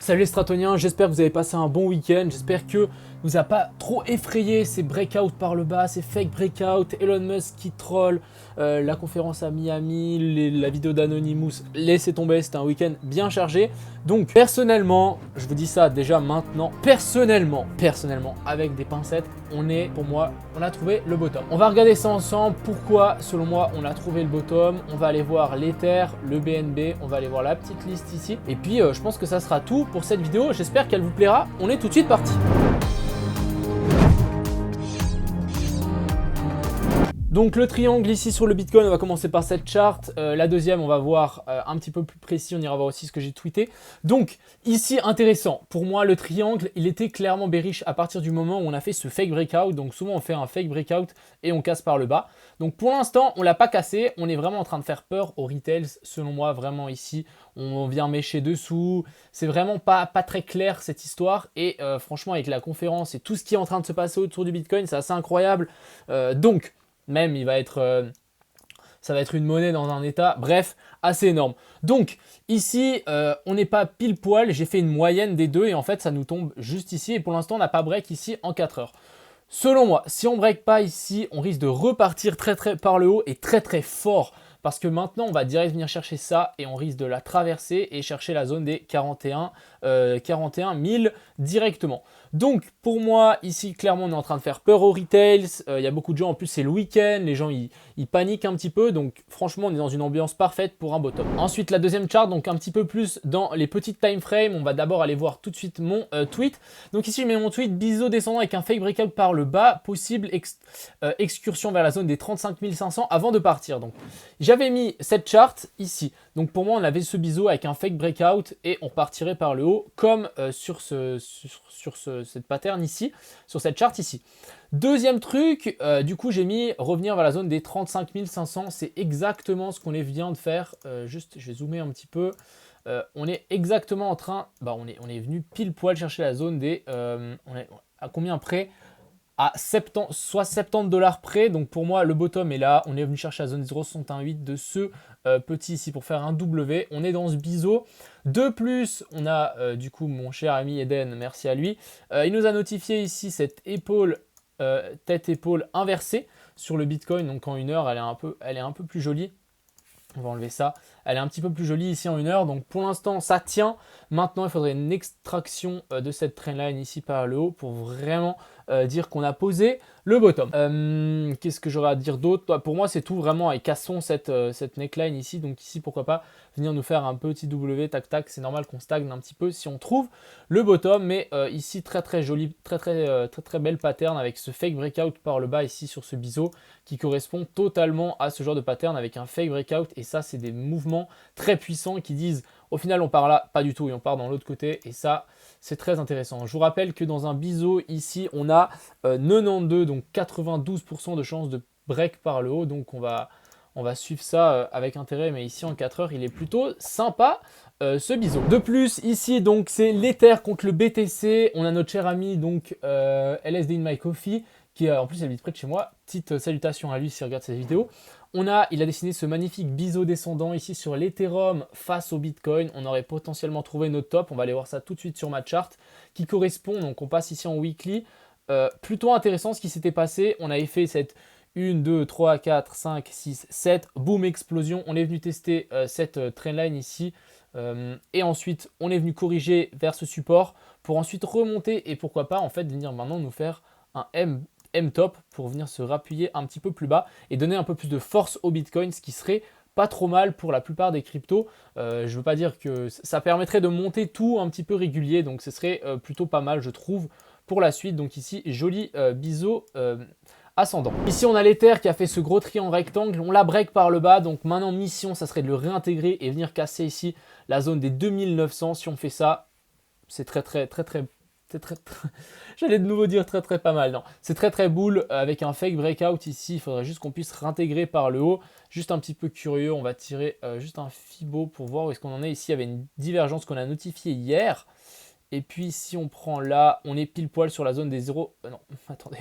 Salut les Stratoniens, j'espère que vous avez passé un bon week-end, j'espère que vous a pas trop effrayé ces breakouts par le bas, ces fake breakouts, Elon Musk qui troll, la conférence à Miami, la vidéo d'Anonymous, laissez tomber, c'était un week-end bien chargé. Donc personnellement, je vous dis ça déjà maintenant, personnellement, avec des pincettes, pour moi, on a trouvé le bottom. On va regarder ça ensemble, pourquoi selon moi on a trouvé le bottom, on va aller voir l'Ether, le BNB, on va aller voir la petite liste ici, et puis je pense que ça sera tout pour cette vidéo, j'espère qu'elle vous plaira, on est tout de suite parti. Donc le triangle ici sur le Bitcoin, on va commencer par cette charte. La deuxième, on va voir un petit peu plus précis, on ira voir aussi ce que j'ai tweeté. Donc ici, intéressant, pour moi le triangle, il était clairement bearish à partir du moment où on a fait ce fake breakout. Donc souvent on fait un fake breakout et on casse par le bas. Donc pour l'instant, on ne l'a pas cassé, on est vraiment en train de faire peur aux retails. Selon moi, vraiment ici, on vient mécher dessous. C'est vraiment pas très clair cette histoire. Et franchement, avec la conférence et tout ce qui est en train de se passer autour du Bitcoin, c'est assez incroyable. Donc même, ça va être une monnaie dans un état, bref, assez énorme. Donc, ici, on n'est pas pile poil, j'ai fait une moyenne des deux et en fait, ça nous tombe juste ici. Et pour l'instant, on n'a pas break ici en 4 heures. Selon moi, si on ne break pas ici, on risque de repartir très par le haut et très fort. Parce que maintenant, on va direct venir chercher ça et on risque de la traverser et chercher la zone des 41 000 directement. Donc, pour moi, ici, clairement, on est en train de faire peur aux retails. Il y a beaucoup de gens, en plus, c'est le week-end. Les gens, ils paniquent un petit peu. Donc, franchement, on est dans une ambiance parfaite pour un bottom. Ensuite, la deuxième chart, donc un petit peu plus dans les petites time frames. On va d'abord aller voir tout de suite mon tweet. Donc, ici, je mets mon tweet. Biseau descendant avec un fake breakout par le bas. Possible excursion vers la zone des 35 500 avant de partir. Donc, j'avais mis cette charte ici. Donc, pour moi, on avait ce biseau avec un fake breakout et on partirait par le haut comme sur cette pattern ici, sur cette charte ici. Deuxième truc, du coup j'ai mis revenir vers la zone des 35 500, c'est exactement ce qu'on vient de faire, juste je vais zoomer un petit peu, on est exactement en train, on est venu pile poil chercher la zone des, on est à combien près? À 70, soit 70 $ près. Donc pour moi, le bottom est là. On est venu chercher la zone 0,618 de ce petit ici pour faire un W. On est dans ce biseau. De plus, on a du coup mon cher ami Eden, merci à lui. Il nous a notifié ici cette épaule, tête-épaule inversée sur le Bitcoin. Donc en 1 heure, elle est un peu plus jolie. On va enlever ça. Elle est un petit peu plus jolie ici en 1 heure. Donc pour l'instant, ça tient. Maintenant, il faudrait une extraction de cette trendline ici par le haut pour vraiment dire qu'on a posé le bottom. Qu'est-ce que j'aurais à dire d'autre? Pour moi, c'est tout vraiment. Et cassons cette neckline ici. Donc ici, pourquoi pas venir nous faire un petit W, tac tac. C'est normal qu'on stagne un petit peu si on trouve le bottom. Mais ici, très joli, très belle pattern avec ce fake breakout par le bas ici sur ce biseau qui correspond totalement à ce genre de pattern avec un fake breakout. Et ça, c'est des mouvements très puissants qui disent au final on part là, pas du tout, et on part dans l'autre côté, et ça c'est très intéressant. Je vous rappelle que dans un biseau ici on a 92, donc 92% de chances de break par le haut, donc on va suivre ça avec intérêt, mais ici en 4 heures il est plutôt sympa ce biseau. De plus ici donc c'est l'Ether contre le BTC, on a notre cher ami donc LSD in my coffee qui en plus habite près de chez moi. Petite salutation à lui s'il regarde cette vidéo. Il a dessiné ce magnifique biseau descendant ici sur l'Ethereum face au Bitcoin. On aurait potentiellement trouvé notre top. On va aller voir ça tout de suite sur ma chart qui correspond. Donc on passe ici en weekly. Plutôt intéressant ce qui s'était passé. On avait fait cette 1, 2, 3, 4, 5, 6, 7. Boom, explosion. On est venu tester cette trendline ici. Et ensuite, on est venu corriger vers ce support pour ensuite remonter et pourquoi pas en fait venir maintenant nous faire un M-top pour venir se rappuyer un petit peu plus bas et donner un peu plus de force au Bitcoin, ce qui serait pas trop mal pour la plupart des cryptos. Je veux pas dire que ça permettrait de monter tout un petit peu régulier, donc ce serait plutôt pas mal je trouve pour la suite. Donc ici, joli biseau ascendant. Ici, on a l'Ether qui a fait ce gros triangle rectangle, on la break par le bas, donc maintenant mission, ça serait de le réintégrer et venir casser ici la zone des 2900. Si on fait ça, c'est très j'allais de nouveau dire très pas mal. Non, c'est très bull avec un fake breakout ici. Il faudrait juste qu'on puisse réintégrer par le haut. Juste un petit peu curieux, on va tirer juste un Fibo pour voir où est-ce qu'on en est. Ici, il y avait une divergence qu'on a notifiée hier. Et puis, si on prend là, on est pile poil sur la zone des 0. Non, attendez.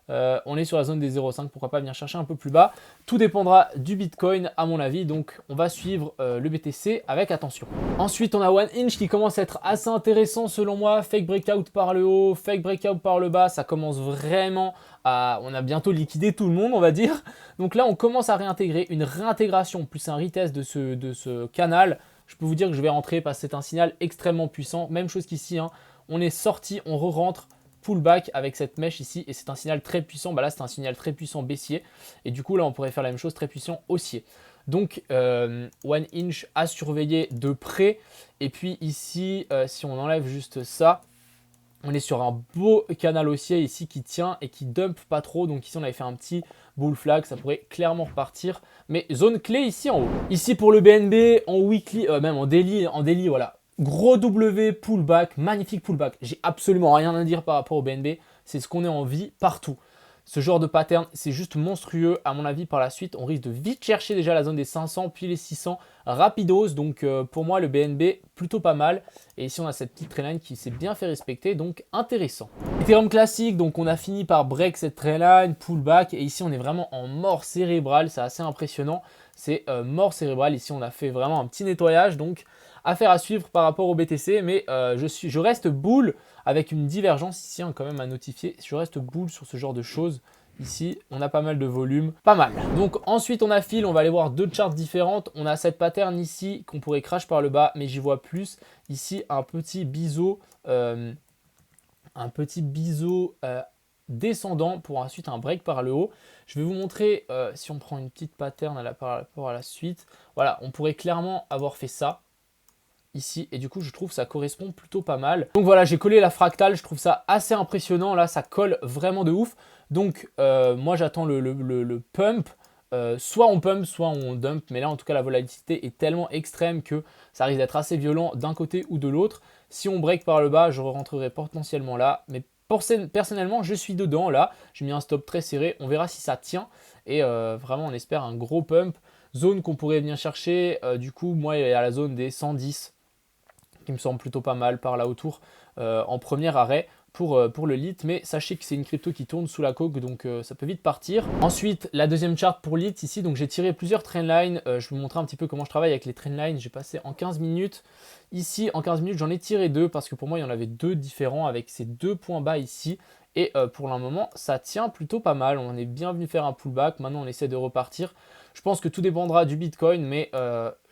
On est sur la zone des 0,5, pourquoi pas venir chercher un peu plus bas. Tout dépendra du Bitcoin à mon avis, donc on va suivre le BTC avec attention. Ensuite, on a One Inch qui commence à être assez intéressant selon moi. Fake breakout par le haut, fake breakout par le bas, ça commence vraiment à... On a bientôt liquidé tout le monde, on va dire. Donc là, on commence à réintégrer, une réintégration plus un retest de ce canal. Je peux vous dire que je vais rentrer parce que c'est un signal extrêmement puissant. Même chose qu'ici, hein. On est sorti, on re-rentre, pullback avec cette mèche ici et c'est un signal très puissant. Bah là, c'est un signal très puissant baissier et du coup, là, on pourrait faire la même chose, très puissant haussier. Donc, One Inch à surveiller de près. Et puis ici, si on enlève juste ça, on est sur un beau canal haussier ici qui tient et qui dump pas trop. Donc ici, on avait fait un petit bull flag. Ça pourrait clairement repartir. Mais zone clé ici en haut. Ici pour le BNB, en weekly, même en daily, voilà. Gros W, pullback, magnifique pullback. J'ai absolument rien à dire par rapport au BNB. C'est ce qu'on est en vie partout. Ce genre de pattern, c'est juste monstrueux. À mon avis, par la suite, on risque de vite chercher déjà la zone des 500, puis les 600 rapidos. Donc, pour moi, le BNB, plutôt pas mal. Et ici, on a cette petite trendline qui s'est bien fait respecter, donc intéressant. Ethereum classique, donc on a fini par break cette trendline, pullback. Et ici, on est vraiment en mort cérébrale. C'est assez impressionnant. C'est mort cérébrale. Ici, on a fait vraiment un petit nettoyage. Donc, affaire à suivre par rapport au BTC. Mais je reste bull avec une divergence ici, hein, quand même à notifier. Je reste bull sur ce genre de choses. Ici, on a pas mal de volume, pas mal. Donc ensuite, on affile, on va aller voir deux charts différentes. On a cette pattern ici qu'on pourrait crash par le bas, mais j'y vois plus. Ici, un petit biseau, descendant pour ensuite un break par le haut. Je vais vous montrer, si on prend une petite pattern par rapport à la suite. Voilà, on pourrait clairement avoir fait ça ici et du coup je trouve que ça correspond plutôt pas mal. Donc voilà, j'ai collé la fractale, je trouve ça assez impressionnant, là ça colle vraiment de ouf. Donc moi j'attends le pump, soit on pump soit on dump, mais là en tout cas la volatilité est tellement extrême que ça risque d'être assez violent d'un côté ou de l'autre. Si on break par le bas, je rentrerai potentiellement là, mais personnellement je suis dedans là, j'ai mis un stop très serré, on verra si ça tient et vraiment on espère un gros pump. Zone qu'on pourrait venir chercher, du coup moi il y a la zone des 110 qui me semble plutôt pas mal par là autour en premier arrêt pour le lit, mais sachez que c'est une crypto qui tourne sous la coque, donc ça peut vite partir. Ensuite, la deuxième chart pour lit ici, donc j'ai tiré plusieurs trendlines, je vais vous montrer un petit peu comment je travaille avec les trendlines, j'ai passé en 15 minutes. Ici, en 15 minutes, j'en ai tiré deux parce que pour moi, il y en avait deux différents avec ces deux points bas ici. Et pour le moment, ça tient plutôt pas mal. On est bien venu faire un pullback. Maintenant, on essaie de repartir. Je pense que tout dépendra du Bitcoin, mais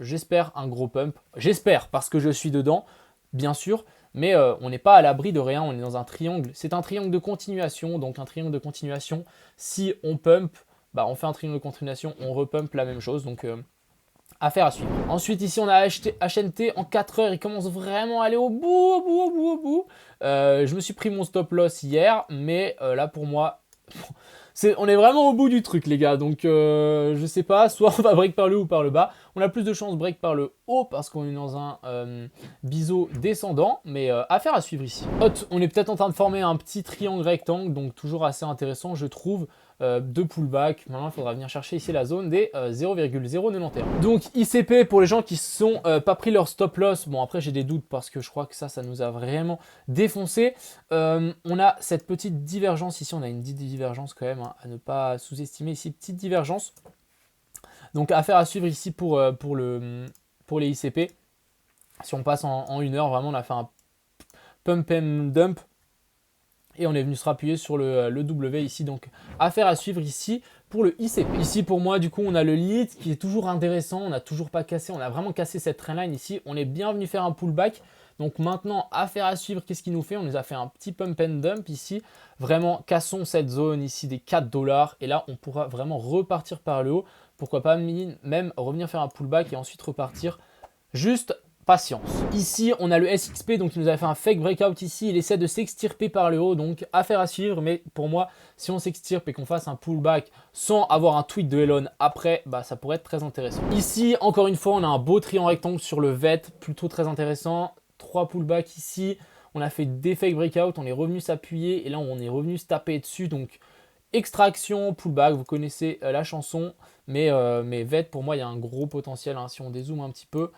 j'espère un gros pump. J'espère parce que je suis dedans, bien sûr. Mais on n'est pas à l'abri de rien. On est dans un triangle. C'est un triangle de continuation. Donc un triangle de continuation, si on pump, bah, on fait un triangle de continuation, on repump la même chose. Donc affaire à suivre. Ensuite, ici, on a acheté HNT en 4 heures. Il commence vraiment à aller au bout. Je me suis pris mon stop loss hier, mais là, pour moi, on est vraiment au bout du truc, les gars. Donc, je sais pas, soit on va break par le haut ou par le bas. On a plus de chances break par le haut parce qu'on est dans un biseau descendant, mais affaire à suivre ici. On est peut-être en train de former un petit triangle rectangle, donc toujours assez intéressant, je trouve. De pullback. Maintenant, il faudra venir chercher ici la zone des 0,091. Donc, ICP pour les gens qui sont pas pris leur stop loss. Bon, après, j'ai des doutes parce que je crois que ça nous a vraiment défoncé. On a cette petite divergence ici. On a une divergence quand même, hein, à ne pas sous-estimer ici. Petite divergence. Donc, affaire à suivre ici pour les ICP. Si on passe en 1 heure, vraiment, on a fait un pump and dump. Et on est venu se rappuyer sur le W ici. Donc, affaire à suivre ici pour le ICP. Ici, pour moi, du coup, on a le lead qui est toujours intéressant. On n'a toujours pas cassé. On a vraiment cassé cette trendline ici. On est bien venu faire un pullback. Donc, maintenant, affaire à suivre, qu'est-ce qu'il nous fait? On nous a fait un petit pump and dump ici. Vraiment, cassons cette zone ici des 4 $. Et là, on pourra vraiment repartir par le haut. Pourquoi pas même revenir faire un pullback et ensuite repartir juste... Patience. Ici, on a le SXP, donc il nous a fait un fake breakout ici. Il essaie de s'extirper par le haut, donc affaire à suivre. Mais pour moi, si on s'extirpe et qu'on fasse un pullback sans avoir un tweet de Elon après, bah, ça pourrait être très intéressant. Ici, encore une fois, on a un beau triangle rectangle sur le VET, plutôt très intéressant. 3 pullbacks ici. On a fait des fake breakouts, on est revenu s'appuyer et là, on est revenu se taper dessus. Donc, extraction, pullback, vous connaissez la chanson. Mais VET, pour moi, il y a un gros potentiel, hein, si on dézoome un petit peu.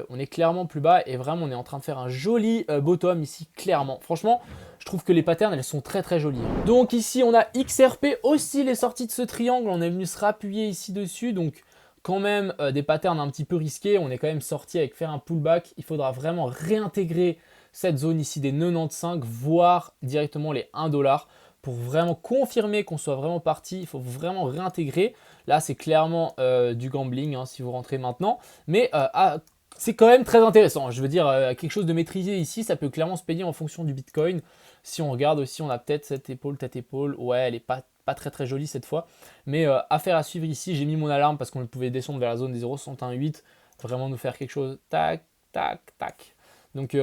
on est clairement plus bas et vraiment on est en train de faire un joli bottom ici, clairement. Franchement, je trouve que les patterns, elles sont très très jolies. Donc ici, on a XRP aussi, les sorties de ce triangle. On est venu se rappuyer ici dessus. Donc quand même des patterns un petit peu risqués. On est quand même sorti avec faire un pullback. Il faudra vraiment réintégrer cette zone ici des 95, voire directement les 1$ pour vraiment confirmer qu'on soit vraiment parti. Il faut vraiment réintégrer. Là, c'est clairement du gambling hein, si vous rentrez maintenant. Mais c'est quand même très intéressant. Je veux dire, quelque chose de maîtrisé ici, ça peut clairement se payer en fonction du Bitcoin. Si on regarde aussi, on a peut-être cette épaule, tête épaule. Ouais, elle n'est pas très très jolie cette fois. Mais affaire à suivre ici. J'ai mis mon alarme parce qu'on pouvait descendre vers la zone des 0,618. Vraiment nous faire quelque chose. Tac, tac, tac. Donc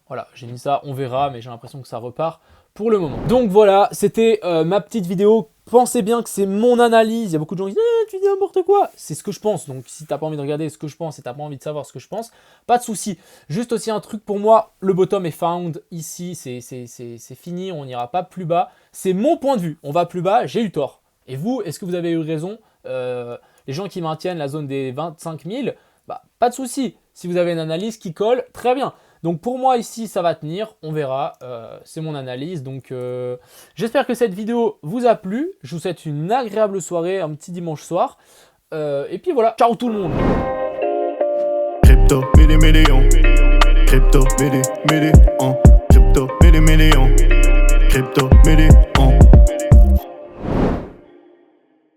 voilà, j'ai mis ça. On verra, mais j'ai l'impression que ça repart pour le moment. Donc voilà, c'était ma petite vidéo. Pensez bien que c'est mon analyse. Il y a beaucoup de gens qui disent tu dis n'importe quoi. C'est ce que je pense. Donc si t'as pas envie de regarder ce que je pense et t'as pas envie de savoir ce que je pense, pas de souci. Juste aussi un truc pour moi, le bottom est found. Ici, c'est fini. On n'ira pas plus bas. C'est mon point de vue. On va plus bas. J'ai eu tort. Et vous, est-ce que vous avez eu raison? Les gens qui maintiennent la zone des 25 000, bah, pas de souci. Si vous avez une analyse qui colle, très bien. Donc pour moi ici ça va tenir, on verra, c'est mon analyse. Donc j'espère que cette vidéo vous a plu. Je vous souhaite une agréable soirée, un petit dimanche soir. Et puis voilà, ciao tout le monde. Crypto, million. Crypto, million.